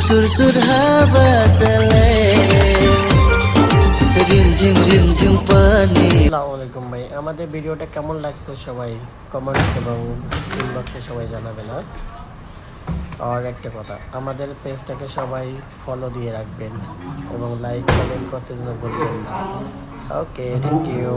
सुर हवा चले রিমঝিম রিমঝিম পানি। আসসালামু আলাইকুম ভাই, আমাদের ভিডিওটা কেমন লাগছে সবাই কমেন্ট এবং ইনবক্সে সবাই জানাবেন। আর একটা কথা, আমাদের পেজটাকে সবাই ফলো দিয়ে রাখবেন এবং লাইক কমেন্ট করতে যেন ভুলবেন না। ওকে, থ্যাংক ইউ।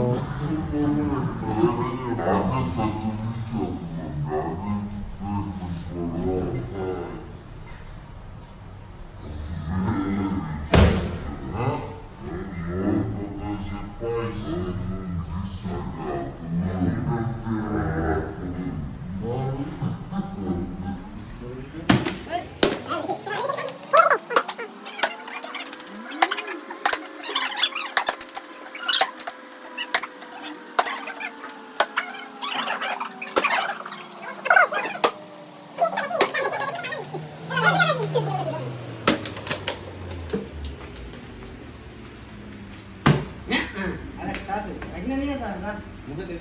মুখে দে